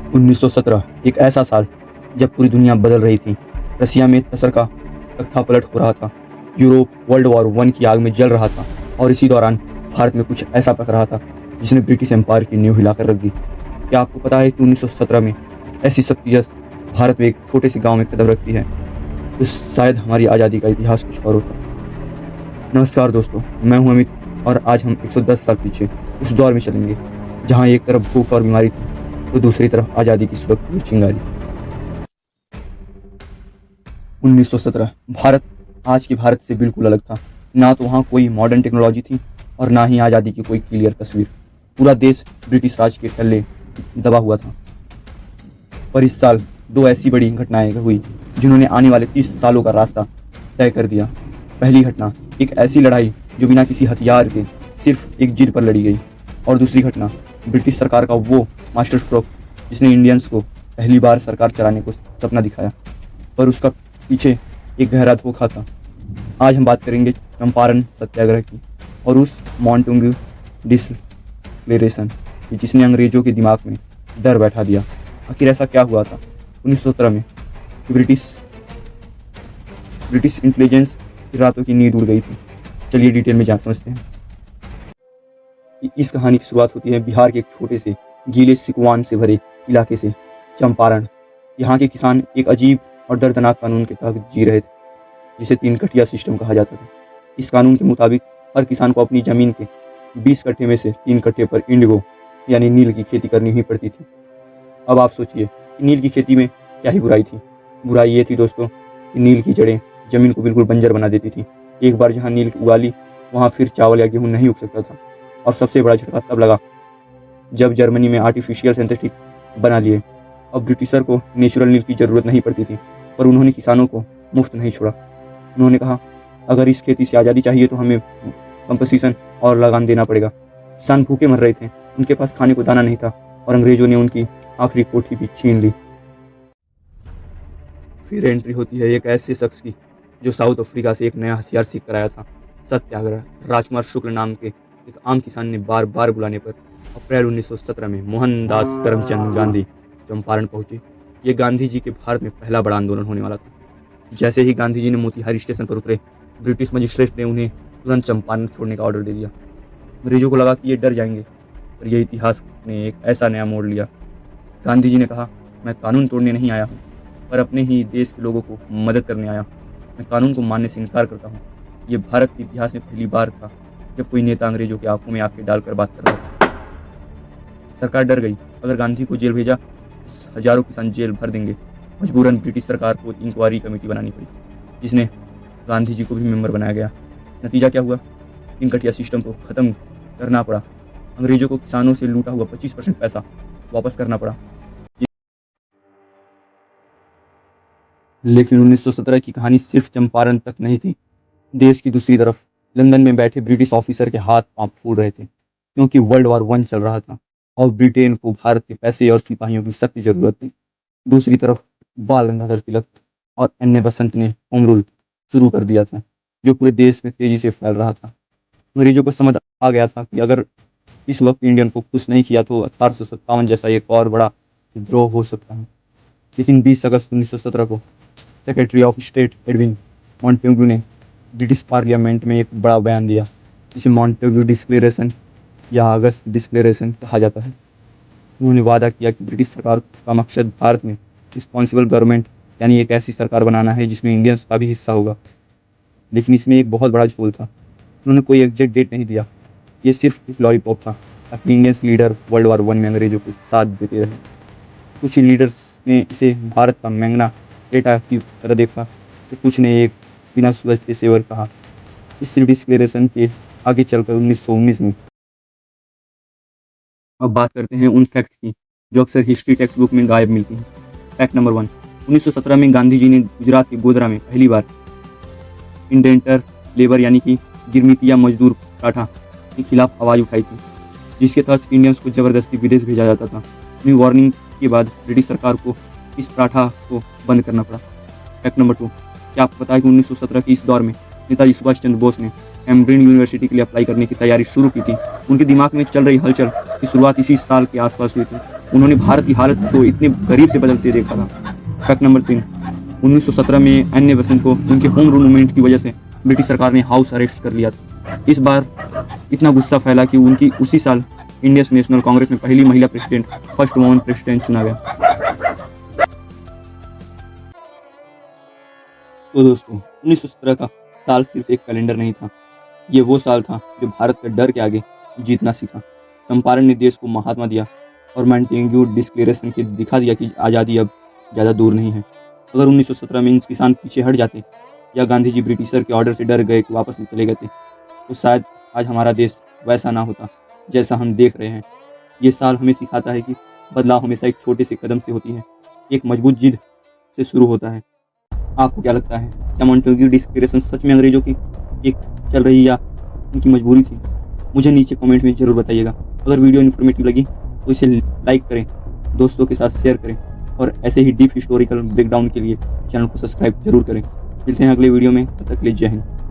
1917 एक ऐसा साल जब पूरी दुनिया बदल रही थी। रसिया में तसर का तख्तापलट हो रहा था। यूरोप वर्ल्ड वॉर वन की आग में जल रहा था और इसी दौरान भारत में कुछ ऐसा पक रहा था जिसने ब्रिटिश एम्पायर की नींव हिलाकर रख दी। क्या आपको पता है कि 1917 में ऐसी शक्ति जब भारत में एक छोटे से गांव में कदम रखती है तो शायद हमारी आज़ादी का इतिहास कुछ और होता। नमस्कार दोस्तों, मैं हूं अमित और आज हम 110 साल पीछे उस दौर में चलेंगे जहां एक तरफ भूख और बीमारी थी तो दूसरी तरफ आज़ादी की सुरक्षा की चिंगारी। 1917 भारत आज के भारत से बिल्कुल अलग था। ना तो वहाँ कोई मॉडर्न टेक्नोलॉजी थी और ना ही आज़ादी की कोई क्लियर तस्वीर। पूरा देश ब्रिटिश राज के तले दबा हुआ था। पर इस साल दो ऐसी बड़ी घटनाएं हुई जिन्होंने आने वाले 30 सालों का रास्ता तय कर दिया। पहली घटना एक ऐसी लड़ाई जो बिना किसी हथियार के सिर्फ एक जिद पर लड़ी गई, और दूसरी घटना ब्रिटिश सरकार का वो मास्टर स्ट्रोक जिसने इंडियंस को पहली बार सरकार चलाने को सपना दिखाया, पर उसका पीछे एक गहरा धोखा था। आज हम बात करेंगे चंपारण सत्याग्रह की और उस मॉन्टेग्यू डिक्लेरेशन की जिसने अंग्रेजों के दिमाग में डर बैठा दिया। आखिर ऐसा क्या हुआ था 1917 में कि ब्रिटिश इंटेलिजेंस की रातों की नींद उड़ गई थी। चलिए डिटेल में जान समझते हैं। इस कहानी की शुरुआत होती है बिहार के एक छोटे से गीले सिकुआन से भरे इलाके से, चंपारण। यहाँ के किसान एक अजीब और दर्दनाक कानून के तहत जी रहे थे जिसे 3 कठिया सिस्टम कहा जाता था। इस कानून के मुताबिक हर किसान को अपनी जमीन के 20 कट्ठे में से 3 कट्ठे पर इंडिगो यानी नील की खेती करनी ही पड़ती थी। अब आप सोचिए कि नील की खेती में क्या ही बुराई थी। बुराई ये थी दोस्तों कि नील की जड़ें जमीन को बिल्कुल बंजर बना देती थी। एक बार जहाँ नील उगा ली वहाँ फिर चावल या गेहूँ नहीं उग सकता था। और सबसे बड़ा झटका तब लगा जब जर्मनी में आर्टिफिशियल सिंथेटिक बना लिए। अब ब्रिटिशर को नेचुरल नील की ज़रूरत नहीं पड़ती थी, पर उन्होंने किसानों को मुफ्त नहीं छोड़ा। उन्होंने कहा अगर इस खेती से आज़ादी चाहिए तो हमें कंपनसेशन और लगान देना पड़ेगा। किसान भूखे मर रहे थे, उनके पास खाने को दाना नहीं था और अंग्रेजों ने उनकी आखिरी कोठी भी छीन ली। फिर एंट्री होती है एक ऐसे शख्स की जो साउथ अफ्रीका से एक नया हथियार सीख कर आया था, सत्याग्रह। राजकुमार शुक्ल नाम के एक आम किसान ने बार बार बुलाने पर अप्रैल 1917 में मोहनदास करमचंद गांधी चंपारण पहुंचे। ये गांधी जी के भारत में पहला बड़ा आंदोलन होने वाला था। जैसे ही गांधी जी ने मोतिहारी स्टेशन पर उतरे, ब्रिटिश मजिस्ट्रेट ने उन्हें तुरंत चंपारण छोड़ने का ऑर्डर दे दिया। अंग्रेजों को लगा कि ये डर जाएंगे, पर यह इतिहास ने एक ऐसा नया मोड़ लिया। गांधी जी ने कहा मैं कानून तोड़ने नहीं आया हूँ, पर अपने ही देश के लोगों को मदद करने आया हूँ। मैं कानून को मानने से इनकार करता हूँ। ये भारत के इतिहास में पहली बार था जब कोई नेता अंग्रेजों की आंखों में आंखें डालकर बात कर रहा था। सरकार डर गई। अगर गांधी को जेल भेजा तो हजारों किसान जेल भर देंगे। मजबूरन ब्रिटिश सरकार को इंक्वायरी कमेटी बनानी पड़ी जिसने गांधी जी को भी मेंबर बनाया गया। नतीजा क्या हुआ? 3 कटिया सिस्टम को ख़त्म करना पड़ा। अंग्रेजों को किसानों से लूटा हुआ 25% पैसा वापस करना पड़ा। लेकिन 1917 की कहानी सिर्फ चंपारण तक नहीं थी। देश की दूसरी तरफ लंदन में बैठे ब्रिटिश ऑफिसर के हाथ पांव फूल रहे थे क्योंकि वर्ल्ड वॉर वन चल रहा था और ब्रिटेन को भारत के पैसे और सिपाहियों की सख्त जरूरत थी। दूसरी तरफ बाल गंगाधर तिलक और एन ए बसंत ने होम रूल शुरू कर दिया था जो पूरे देश में तेजी से फैल रहा था। अंग्रेजों को समझ आ गया था कि अगर इस वक्त इंडियन को खुश नहीं किया तो 1857 जैसा एक और बड़ा विद्रोह हो सकता है। लेकिन 20 अगस्त 1917 को secretary of state Edwin Montagu ने ब्रिटिश पार्लियामेंट में एक बड़ा बयान दिया जिसे मॉन्टेग्यू डिक्लेरेशन या अगस्त डिक्लेरेशन कहा जाता है। उन्होंने वादा किया कि ब्रिटिश सरकार का मकसद भारत में रिस्पॉन्सिबल गवर्नमेंट यानी एक ऐसी सरकार बनाना है जिसमें इंडियंस का भी हिस्सा होगा। लेकिन इसमें एक बहुत बड़ा झोल था। उन्होंने कोई एग्जैक्ट डेट नहीं दिया। ये सिर्फ एक लॉलीपॉप था ताकि Indians leader world war one में अंग्रेजों के साथ देते रहे। कुछ लीडर्स ने इसे भारत का मैंगना डेटा की तरह देखा तो कुछ ने एक बिना सूरज के सेवर कहा। इस डिक्लेरेशन के आगे चलकर 1919 में अब बात करते हैं उन फैक्ट्स की जो अक्सर हिस्ट्री टेक्स्ट बुक में गायब मिलती हैं। फैक्ट नंबर 1, 1917 में गांधी जी ने गुजरात के गोधरा में पहली बार इंडेंटर लेबर यानी कि गिरमितिया मजदूर टाटा के खिलाफ आवाज़ उठाई थी जिसके तहत इंडियंस को जबरदस्ती विदेश भेजा जाता था। अपनी वार्निंग के बाद ब्रिटिश सरकार को इस प्रथा को बंद करना पड़ा। फैक्ट नंबर 2, क्या आपको पता है कि 1917 के इस दौर में नेताजी सुभाष चंद्र बोस ने कैम्ब्रिज यूनिवर्सिटी के लिए अप्लाई करने की तैयारी शुरू की थी। उनके दिमाग में चल रही हलचल की शुरुआत इसी साल के आसपास हुई थी। उन्होंने भारत की हालत को इतने गरीब से बदलते देखा था। फैक्ट नंबर 3, 1917 में अन्य बेसेंट को उनके होम रूल मूवमेंट की वजह से ब्रिटिश सरकार ने हाउस अरेस्ट कर लिया था। इस बार इतना गुस्सा फैला कि उनकी उसी साल इंडियन नेशनल कांग्रेस में पहली महिला प्रेसिडेंट, फर्स्ट वुमन प्रेसिडेंट चुना गया। तो दोस्तों, 1917 का साल सिर्फ एक कैलेंडर नहीं था, ये वो साल था जो भारत के डर के आगे जीतना सीखा। चंपारण ने देश को महात्मा दिया और मॉन्टेग्यू डिक्लेरेशन के दिखा दिया कि आज़ादी अब ज़्यादा दूर नहीं है। अगर 1917 में इन किसान पीछे हट जाते या गांधी जी ब्रिटिशर के ऑर्डर से डर गए कि वापस चले गए थे, तो शायद आज हमारा देश वैसा ना होता जैसा हम देख रहे हैं। ये साल हमें सिखाता है कि बदलाव हमेशा एक छोटे से कदम से होती है, एक मजबूत जिद से शुरू होता है। आपको क्या लगता है, क्या मॉन्टेग्यू डिक्लेरेशन सच में अंग्रेजों की एक चल रही या उनकी मजबूरी थी? मुझे नीचे कमेंट में ज़रूर बताइएगा। अगर वीडियो इन्फॉर्मेटिव लगी तो इसे लाइक करें, दोस्तों के साथ शेयर करें और ऐसे ही डीप हिस्टोरिकल ब्रेकडाउन के लिए चैनल को सब्सक्राइब जरूर करें। मिलते हैं अगले वीडियो में, तब तक के लिए जय हिंद।